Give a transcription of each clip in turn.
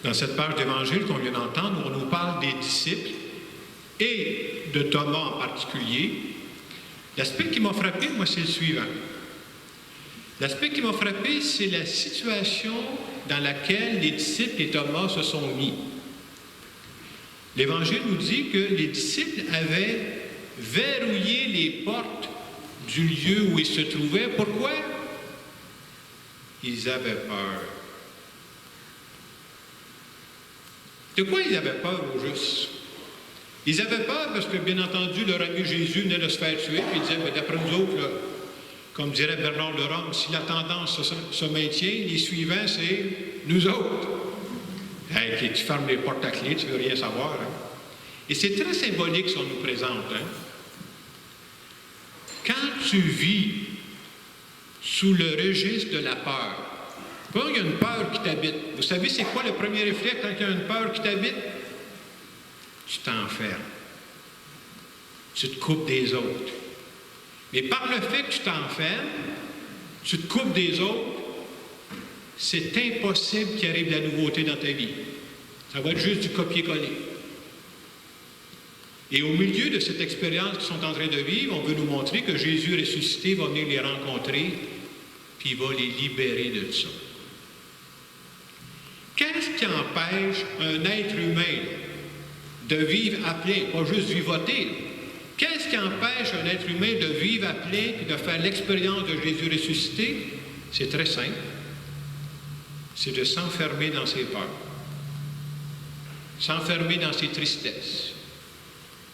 Dans cette page d'Évangile qu'on vient d'entendre, on nous parle des disciples et de Thomas en particulier. L'aspect qui m'a frappé, moi, c'est le suivant. L'aspect qui m'a frappé, c'est la situation dans laquelle les disciples et Thomas se sont mis. L'Évangile nous dit que les disciples avaient verrouillé les portes du lieu où ils se trouvaient. Pourquoi? Ils avaient peur. De quoi ils avaient peur au juste? Ils avaient peur parce que, bien entendu, leur ami Jésus venait de se faire tuer, puis ils disaient, mais d'après nous autres, là, comme dirait Bernard de Rome, si la tendance se maintient, les suivants, c'est nous autres. Hey, tu fermes les portes à clé, tu ne veux rien savoir. Hein? Et c'est très symbolique ce qu'on nous présente. Hein? Quand tu vis sous le registre de la peur, quand il y a une peur qui t'habite, vous savez c'est quoi le premier réflexe quand il y a une peur qui t'habite? Tu t'enfermes. Tu te coupes des autres. Mais par le fait que tu t'enfermes, tu te coupes des autres, c'est impossible qu'il arrive de la nouveauté dans ta vie. Ça va être juste du copier-coller. Et au milieu de cette expérience qu'ils sont en train de vivre, on veut nous montrer que Jésus ressuscité va venir les rencontrer, puis il va les libérer de ça. Qu'est-ce qui empêche un être humain de vivre à plein, pas juste vivoter, là? Qu'est-ce qui empêche un être humain de vivre à plein et de faire l'expérience de Jésus ressuscité? C'est très simple. C'est de s'enfermer dans ses peurs, s'enfermer dans ses tristesses,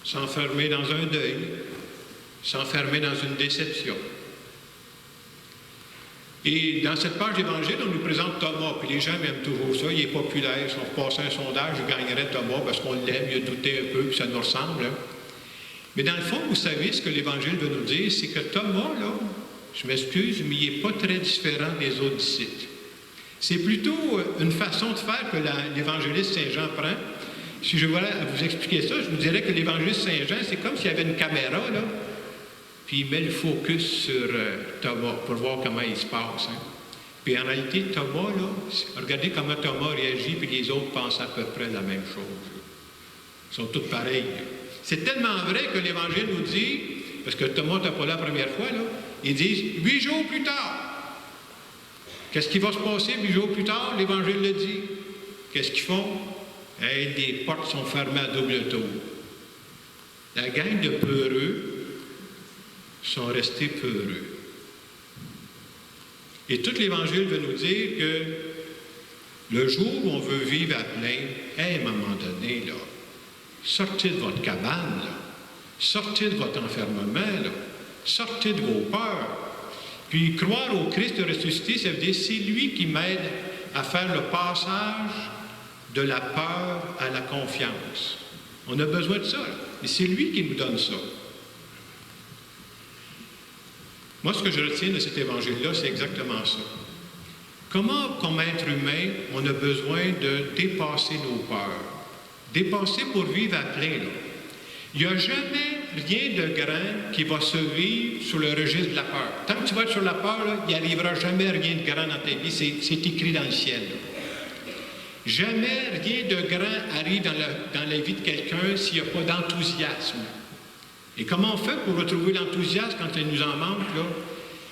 s'enfermer dans un deuil, s'enfermer dans une déception. Et dans cette page d'Évangile, on nous présente Thomas, puis les gens aiment toujours ça, il est populaire, si on repassait un sondage, je gagnerais Thomas parce qu'on l'aime, il a douté un peu, puis ça nous ressemble. Hein? Mais dans le fond, vous savez, ce que l'Évangile veut nous dire, c'est que Thomas, là, je m'excuse, mais il n'est pas très différent des autres disciples. C'est plutôt une façon de faire que l'évangéliste Saint Jean prend. Si je voulais vous expliquer ça, je vous dirais que l'évangéliste Saint Jean, c'est comme s'il y avait une caméra, là, puis il met le focus sur Thomas pour voir comment il se passe. Hein. Puis en réalité, Thomas, là, regardez comment Thomas réagit, puis les autres pensent à peu près la même chose. Ils sont tous pareils. C'est tellement vrai que l'Évangile nous dit, parce que Thomas n'était pas là la première fois, là, ils disent 8 jours plus tard. Qu'est-ce qui va se passer 8 jours plus tard? L'Évangile le dit. Qu'est-ce qu'ils font? Hey, les portes sont fermées à double tour. La gang de peureux sont restés peureux. Et tout l'Évangile veut nous dire que le jour où on veut vivre à plein, hey, à un moment donné, là, sortez de votre cabane, là. Sortez de votre enfermement, là. Sortez de vos peurs. Puis croire au Christ ressuscité, ça veut dire c'est lui qui m'aide à faire le passage de la peur à la confiance. On a besoin de ça, là. Et c'est lui qui nous donne ça. Moi, ce que je retiens de cet évangile-là, c'est exactement ça. Comment, comme être humain, on a besoin de dépasser nos peurs? Dépasser pour vivre à plein, là. Il n'y a jamais rien de grand qui va se vivre sous le registre de la peur. Tant que tu vas être sur la peur, là, il n'y arrivera jamais rien de grand dans ta vie. C'est écrit dans le ciel. Là. Jamais rien de grand arrive dans la vie de quelqu'un s'il n'y a pas d'enthousiasme. Et comment on fait pour retrouver l'enthousiasme quand il nous en manque, là?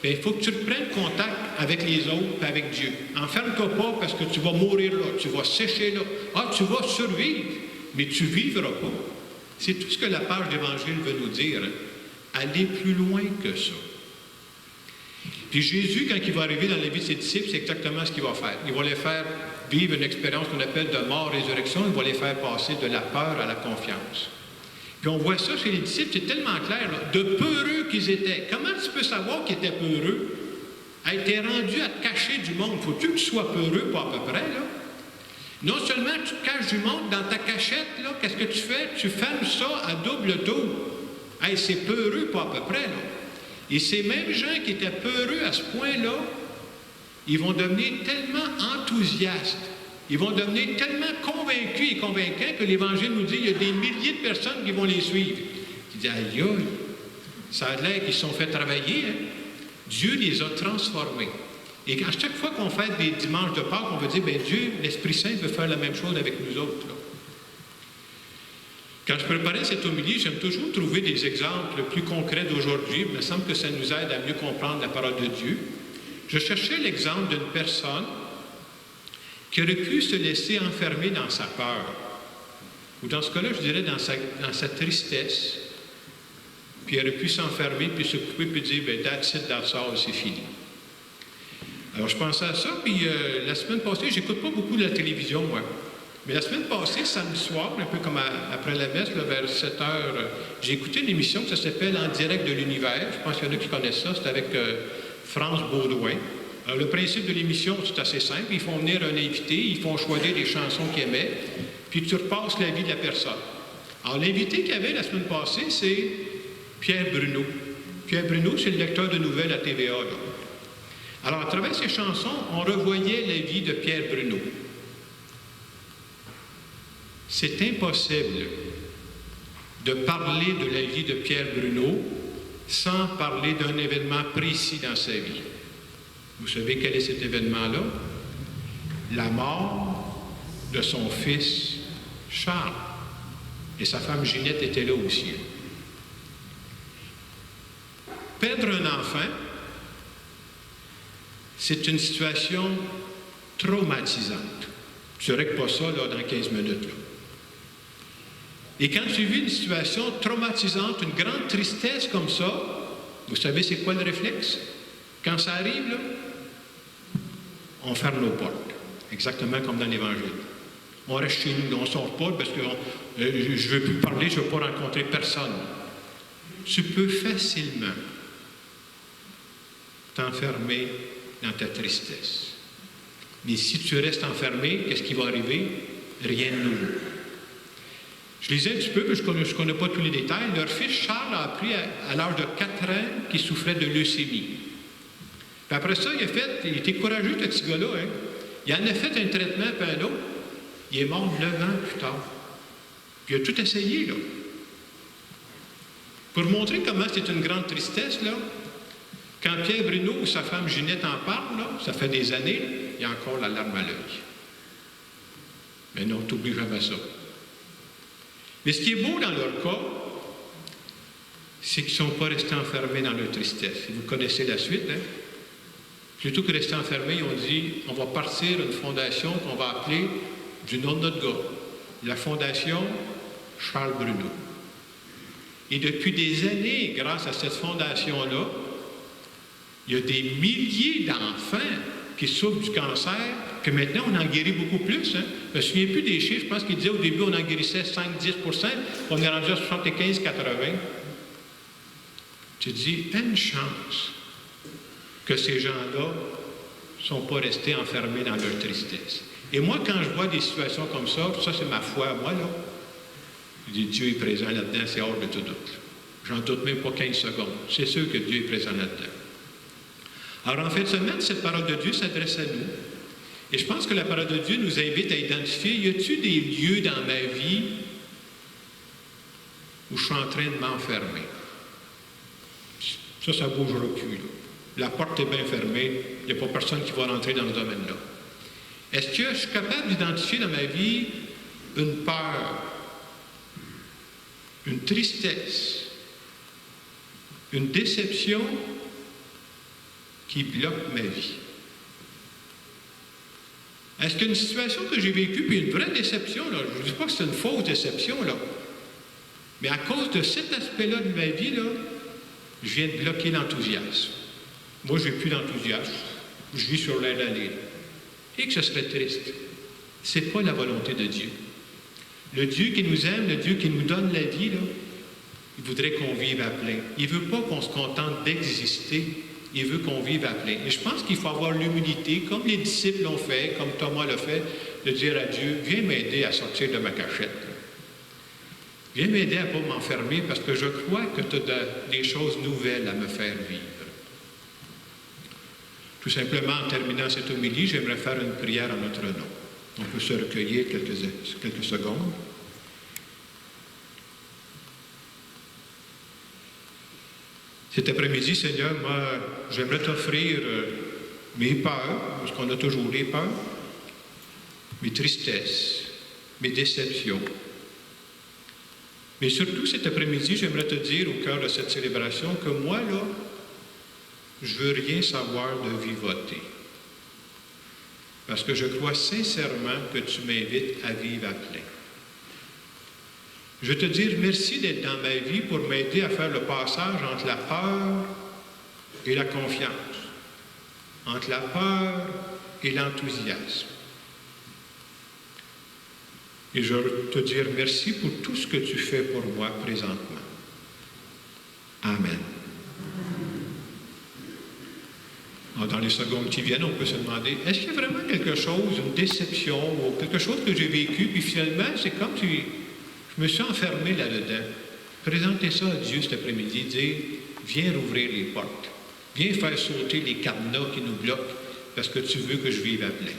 Bien, il faut que tu reprennes contact avec les autres et avec Dieu. Enferme-toi pas parce que tu vas mourir là, tu vas sécher là. Ah, tu vas survivre, mais tu ne vivras pas. C'est tout ce que la page d'Évangile veut nous dire. Hein? Aller plus loin que ça. Puis Jésus, quand il va arriver dans la vie de ses disciples, c'est exactement ce qu'il va faire. Il va les faire vivre une expérience qu'on appelle de mort-résurrection. Il va les faire passer de la peur à la confiance. Puis on voit ça chez les disciples, c'est tellement clair, là, de peureux qu'ils étaient. Comment tu peux savoir qu'ils étaient peureux? Hey, t'es rendu à te cacher du monde. Faut-tu que tu sois peureux, pas à peu près, là? Non seulement tu te caches du monde, dans ta cachette, là, qu'est-ce que tu fais? Tu fermes ça à double tour. Hey, c'est peureux, pas à peu près, là. Et ces mêmes gens qui étaient peureux à ce point-là, ils vont devenir tellement enthousiastes, ils vont devenir tellement convaincus et convaincants que l'Évangile nous dit qu'il y a des milliers de personnes qui vont les suivre. Tu dis, aïe, aïe, ça a l'air qu'ils se sont fait travailler. Hein? Dieu les a transformés. Et à chaque fois qu'on fait des dimanches de Pâques, on veut dire, bien Dieu, l'Esprit Saint veut faire la même chose avec nous autres. Là. Quand je préparais cette homélie, j'aime toujours trouver des exemples plus concrets d'aujourd'hui. Il me semble que ça nous aide à mieux comprendre la parole de Dieu. Je cherchais l'exemple d'une personne qui aurait pu se laisser enfermer dans sa peur. Ou dans ce cas-là, je dirais dans sa tristesse. Puis il aurait pu s'enfermer, puis se couper, puis dire, bien, that's it, that's all, c'est fini. Alors, je pensais à ça, puis la semaine passée, j'écoute pas beaucoup de la télévision, moi. Mais la semaine passée, samedi soir, un peu comme après la messe, là, vers 7 heures, j'ai écouté une émission qui s'appelle En direct de l'univers. Je pense qu'il y en a qui connaissent ça. C'est avec France Baudouin. Alors, le principe de l'émission, c'est assez simple. Ils font venir un invité, ils font choisir des chansons qu'ils aimaient, puis tu repasses la vie de la personne. Alors, l'invité qu'il y avait la semaine passée, c'est Pierre Bruno. Pierre Bruno, c'est le lecteur de nouvelles à TVA, là. Alors, à travers ces chansons, on revoyait la vie de Pierre Bruno. C'est impossible de parler de la vie de Pierre Bruno sans parler d'un événement précis dans sa vie. Vous savez quel est cet événement-là? La mort de son fils Charles. Et sa femme Ginette était là aussi. Perdre un enfant, c'est une situation traumatisante. Je ne règle pas ça là, dans 15 minutes. Là. Et quand tu vis une situation traumatisante, une grande tristesse comme ça, vous savez c'est quoi le réflexe? Quand ça arrive, là, on ferme nos portes. Exactement comme dans l'Évangile. On reste chez nous, on ne sort pas parce que je ne veux plus parler, je ne veux pas rencontrer personne. Tu peux facilement t'enfermer dans ta tristesse. Mais si tu restes enfermé, qu'est-ce qui va arriver? Rien de nouveau. Je lisais un petit peu, mais je ne connais pas tous les détails. Leur fils Charles a appris à l'âge de 4 ans qu'il souffrait de leucémie. Puis après ça, il était courageux, ce petit gars-là. Hein? Il en a fait un traitement, puis un autre. Il est mort 9 ans plus tard. Puis il a tout essayé, là. Pour montrer comment c'est une grande tristesse, là, quand Pierre Bruno ou sa femme Ginette en parlent, là, ça fait des années, là, il y a encore la larme à l'œil. Mais non, t'oublies jamais ça. Mais ce qui est beau dans leur cas, c'est qu'ils ne sont pas restés enfermés dans leur tristesse. Vous connaissez la suite, hein? Plutôt que rester enfermés, ils ont dit, on va partir une fondation qu'on va appeler du nom de notre gars, la Fondation Charles Bruno. Et depuis des années, grâce à cette fondation-là, il y a des milliers d'enfants qui souffrent du cancer, que maintenant on en guérit beaucoup plus. Hein? Je ne me souviens plus des chiffres, je pense qu'il disait au début on en guérissait 5-10%, on est rendu à 75-80%. Tu dis, une chance que ces gens-là ne sont pas restés enfermés dans leur tristesse. Et moi, quand je vois des situations comme ça c'est ma foi à moi, là, je dis, Dieu est présent là-dedans, c'est hors de tout doute. J'en doute même pas 15 secondes. C'est sûr que Dieu est présent là-dedans. Alors, en fin de semaine, cette parole de Dieu s'adresse à nous. Et je pense que la parole de Dieu nous invite à identifier, y a-t-il des lieux dans ma vie où je suis en train de m'enfermer? Ça ne bougera plus, là. La porte est bien fermée, il n'y a pas personne qui va rentrer dans ce domaine-là. Est-ce que je suis capable d'identifier dans ma vie une peur, une tristesse, une déception qui bloque ma vie? Est-ce qu'une situation que j'ai vécue, puis une vraie déception, là, je ne dis pas que c'est une fausse déception, là, mais à cause de cet aspect-là de ma vie, là, je viens de bloquer l'enthousiasme. Moi, je n'ai plus d'enthousiasme. Je vis sur l'air d'aller. Et que ce serait triste. Ce n'est pas la volonté de Dieu. Le Dieu qui nous aime, le Dieu qui nous donne la vie, là, il voudrait qu'on vive à plein. Il ne veut pas qu'on se contente d'exister. Il veut qu'on vive à plein. Et je pense qu'il faut avoir l'humilité, comme les disciples l'ont fait, comme Thomas l'a fait, de dire à Dieu, viens m'aider à sortir de ma cachette. Viens m'aider à ne pas m'enfermer parce que je crois que tu as des choses nouvelles à me faire vivre. Tout simplement, en terminant cette homélie, j'aimerais faire une prière en notre nom. On peut se recueillir quelques secondes. Cet après-midi, Seigneur, moi, j'aimerais t'offrir mes peurs, parce qu'on a toujours des peurs, mes tristesses, mes déceptions. Mais surtout cet après-midi, j'aimerais te dire au cœur de cette célébration que moi, là, je veux rien savoir de vivoter. Parce que je crois sincèrement que tu m'invites à vivre à plein. Je veux te dire merci d'être dans ma vie pour m'aider à faire le passage entre la peur et la confiance, entre la peur et l'enthousiasme. Et je veux te dire merci pour tout ce que tu fais pour moi présentement. Amen. Alors, dans les secondes qui viennent, on peut se demander, est-ce qu'il y a vraiment quelque chose, une déception ou quelque chose que j'ai vécu, puis finalement, c'est comme si je me suis enfermé là-dedans. Présentez ça à Dieu cet après-midi, dire, viens rouvrir les portes, viens faire sauter les cadenas qui nous bloquent, parce que tu veux que je vive à plein.